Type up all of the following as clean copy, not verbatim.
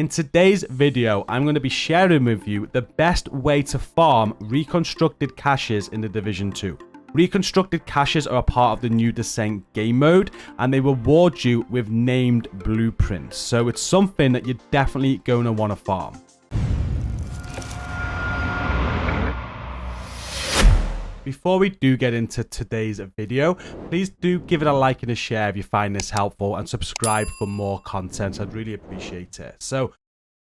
In today's video, I'm going to be sharing with you the best way to farm reconstructed caches in the Division 2. Reconstructed caches are a part of the new Descent game mode, and they reward you with named blueprints. So it's something that you're definitely going to want to farm. Before we do get into today's video, please do give it a like and a share if you find this helpful, and subscribe for more content. I'd really appreciate it. So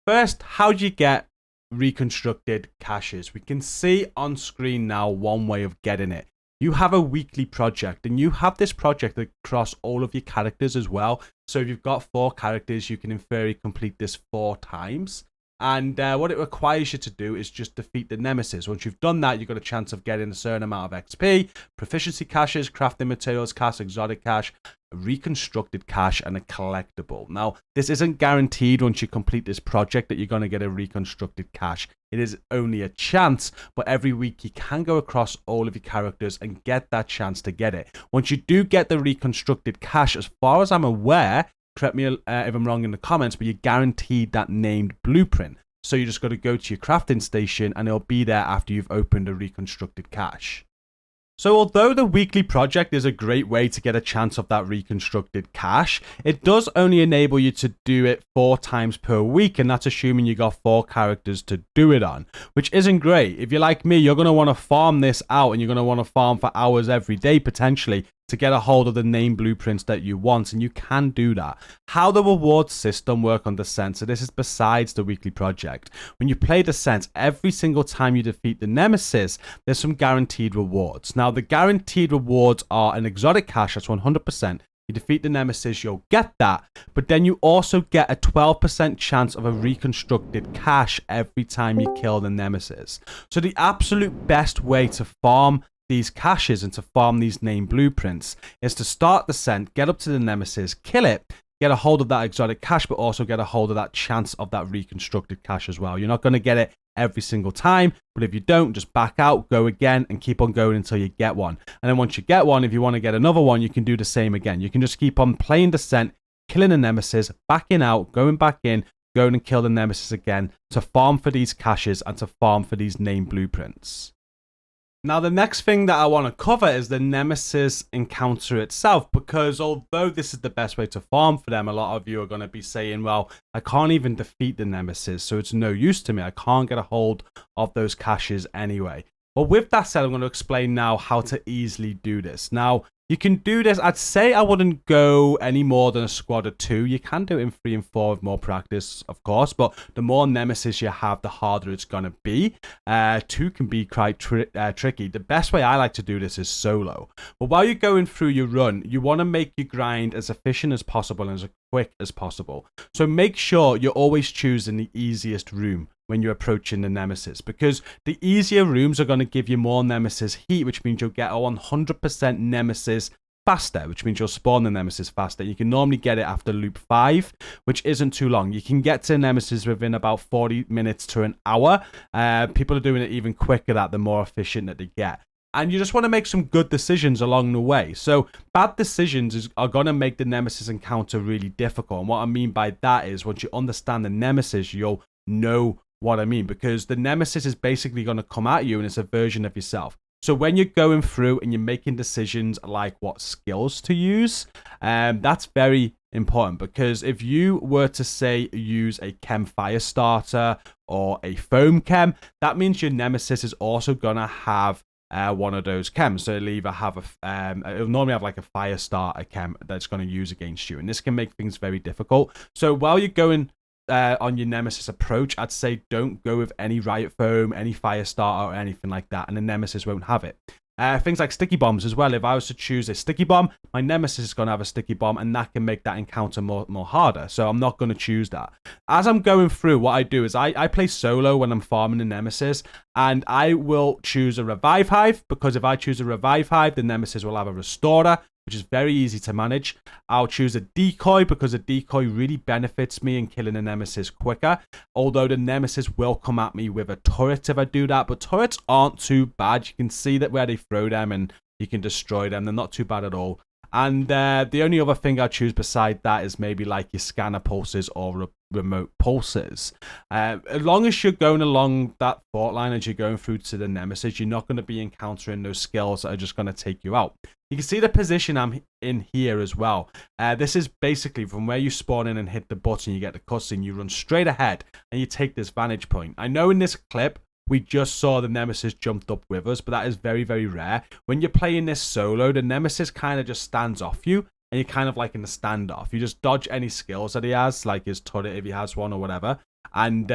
first, how do you get reconstructed caches? We can see on screen now one way of getting it. You have a weekly project, and you have this project across all of your characters as well. So if you've got 4 characters, you can in theory complete this 4 times. And what it requires you to do is just defeat the Nemesis. Once you've done that, you've got a chance of getting a certain amount of XP, proficiency caches, crafting materials cache, exotic cache, a reconstructed cache, and a collectible. Now, this isn't guaranteed once you complete this project that you're going to get a reconstructed cache. It is only a chance, but every week you can go across all of your characters and get that chance to get it. Once you do get the reconstructed cache, as far as I'm aware, correct me if I'm wrong in the comments, but you're guaranteed that named blueprint. So you just got to go to your crafting station and it'll be there after you've opened a reconstructed cache. So although the weekly project is a great way to get a chance of that reconstructed cache, it does only enable you to do it 4 times per week, and that's assuming you got 4 characters to do it on, which isn't great. If you're like me, you're going to want to farm this out, and you're going to want to farm for hours every day potentially to get a hold of the name blueprints that you want, and you can do that. How the reward system work on Descent, so this is besides the weekly project. When you play Descent, every single time you defeat the Nemesis, there's some guaranteed rewards. Now, the guaranteed rewards are an exotic cache, that's 100%. You defeat the Nemesis, you'll get that, but then you also get a 12% chance of a reconstructed cache every time you kill the Nemesis. So the absolute best way to farm these caches and to farm these named blueprints is to start Descent, get up to the Nemesis, kill it, get a hold of that exotic cache, but also get a hold of that chance of that reconstructed cache as well. You're not going to get it every single time, but if you don't, just back out, go again, and keep on going until you get one. And then once you get one, if you want to get another one, you can do the same again. You can just keep on playing Descent, killing the Nemesis, backing out, going back in, going and kill the Nemesis again to farm for these caches and to farm for these named blueprints. Now, the next thing that I want to cover is the Nemesis Encounter itself, because although this is the best way to farm for them, a lot of you are going to be saying, well, I can't even defeat the Nemesis, so it's no use to me. I can't get a hold of those caches anyway. Well, with that said, I'm going to explain now how to easily do this. Now, you can do this. I'd say I wouldn't go any more than a squad of 2. You can do it in 3 and 4 with more practice, of course, but the more Nemesis you have, the harder it's going to be. 2 can be quite tricky. The best way I like to do this is solo. But while you're going through your run, you want to make your grind as efficient as possible and as quick as possible. So make sure you're always choosing the easiest room when you're approaching the Nemesis, because the easier rooms are going to give you more Nemesis heat, which means you'll get a 100% Nemesis faster, which means you'll spawn the Nemesis faster. You can normally get it after loop 5, which isn't too long. You can get to Nemesis within about 40 minutes to an hour. People are doing it even quicker, that the more efficient that they get. And you just want to make some good decisions along the way. So bad decisions are going to make the Nemesis encounter really difficult. And what I mean by that is once you understand the Nemesis, you'll know what I mean, because the Nemesis is basically going to come at you and it's a version of yourself. So when you're going through and you're making decisions like what skills to use, that's very important, because if you were to say use a chem fire starter or a foam chem, that means your Nemesis is also going to have one of those chems. So it'll either have it'll normally have like a fire starter chem that's going to use against you, and this can make things very difficult. So while you're going on your Nemesis approach, I'd say don't go with any riot foam, any fire starter, or anything like that, and the Nemesis won't have it. Things like sticky bombs as well. If I was to choose a sticky bomb, my Nemesis is going to have a sticky bomb, and that can make that encounter more harder. So I'm not going to choose that. As I'm going through, what I do is I play solo when I'm farming the Nemesis, and I will choose a revive hive, because if I choose a revive hive, the Nemesis will have a restorer, which is very easy to manage. I'll choose a decoy, because a decoy really benefits me in killing a Nemesis quicker. Although the Nemesis will come at me with a turret if I do that, but turrets aren't too bad. You can see that where they throw them and you can destroy them. They're not too bad at all. And the only other thing I'd choose beside that is maybe like your scanner pulses or remote pulses. As long as you're going along that fault line as you're going through to the Nemesis, you're not going to be encountering those skills that are just going to take you out. You can see the position I'm in here as well. This is basically from where you spawn in and hit the button, you get the cutscene, you run straight ahead and you take this vantage point. I know in this clip, we just saw the Nemesis jumped up with us, but that is very, very rare. When you're playing this solo, the Nemesis kind of just stands off you. And you're kind of like in the standoff. You just dodge any skills that he has, like his turret if he has one or whatever. And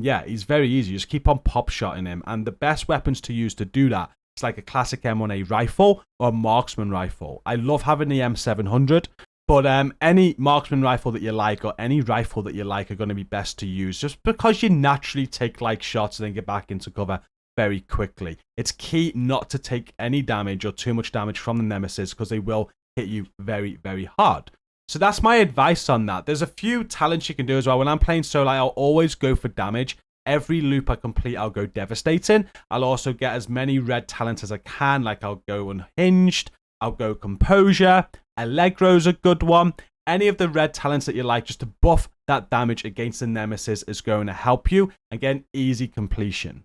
yeah, he's very easy. You just keep on pop shotting him. And the best weapons to use to do that is like a classic M1A rifle or a marksman rifle. I love having the M700. But any marksman rifle that you like or any rifle that you like are going to be best to use just because you naturally take like shots and then get back into cover very quickly. It's key not to take any damage or too much damage from the Nemesis because they will hit you very, very hard. So that's my advice on that. There's a few talents you can do as well. When I'm playing solo, I'll always go for damage. Every loop I complete, I'll go devastating. I'll also get as many red talents as I can. Like I'll go unhinged. I'll go composure. Allegro's a good one. Any of the red talents that you like, just to buff that damage against the Nemesis is going to help you. Again, easy completion.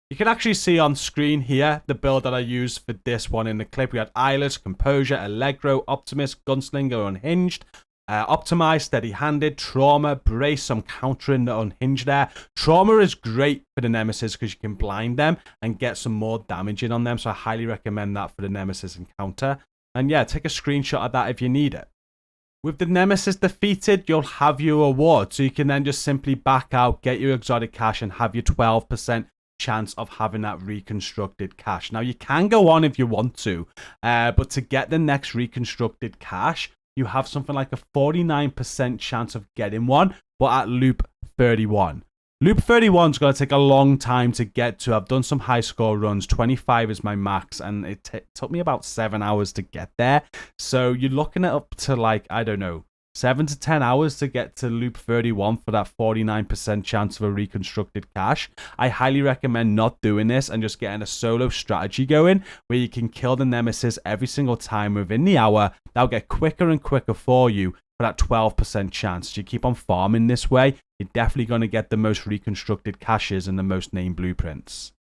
You can actually see on screen here the build that I used for this one in the clip. We had Eyeless, Composure, Allegro, Optimist, Gunslinger, Unhinged, Optimized, Steady-Handed, Trauma, Brace, some countering the Unhinged there. Trauma is great for the Nemesis because you can blind them and get some more damage in on them. So I highly recommend that for the Nemesis Encounter. And yeah, take a screenshot of that if you need it. With the Nemesis defeated, you'll have your award. So you can then just simply back out, get your exotic cache and have your 12% chance of having that reconstructed cache. Now you can go on if you want to, but to get the next reconstructed cache, you have something like a 49% chance of getting one, but at loop 31. Loop 31 is going to take a long time to get to. I've done some high score runs. 25 is my max, and it took me about 7 hours to get there. So you're looking at up to like, I don't know, 7 to 10 hours to get to loop 31 for that 49% chance of a reconstructed cache. I highly recommend not doing this and just getting a solo strategy going where you can kill the Nemesis every single time within the hour. That'll get quicker and quicker for you for that 12% chance. So you keep on farming this way, you're definitely going to get the most reconstructed caches and the most named blueprints.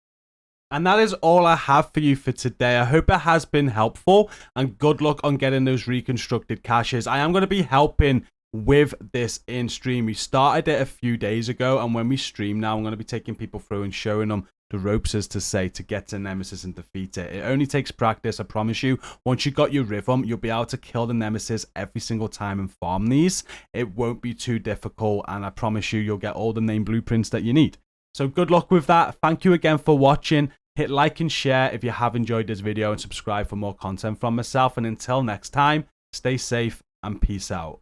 And that is all I have for you for today. I hope it has been helpful and good luck on getting those reconstructed caches. I am going to be helping with this in stream. We started it a few days ago, and when we stream now, I'm going to be taking people through and showing them the ropes, as to say, to get to Nemesis and defeat it. It only takes practice, I promise you. Once you got your rhythm, you'll be able to kill the Nemesis every single time and farm these. It won't be too difficult, and I promise you, you'll get all the named blueprints that you need. So good luck with that. Thank you again for watching. Hit like and share if you have enjoyed this video, and subscribe for more content from myself. And until next time, stay safe and peace out.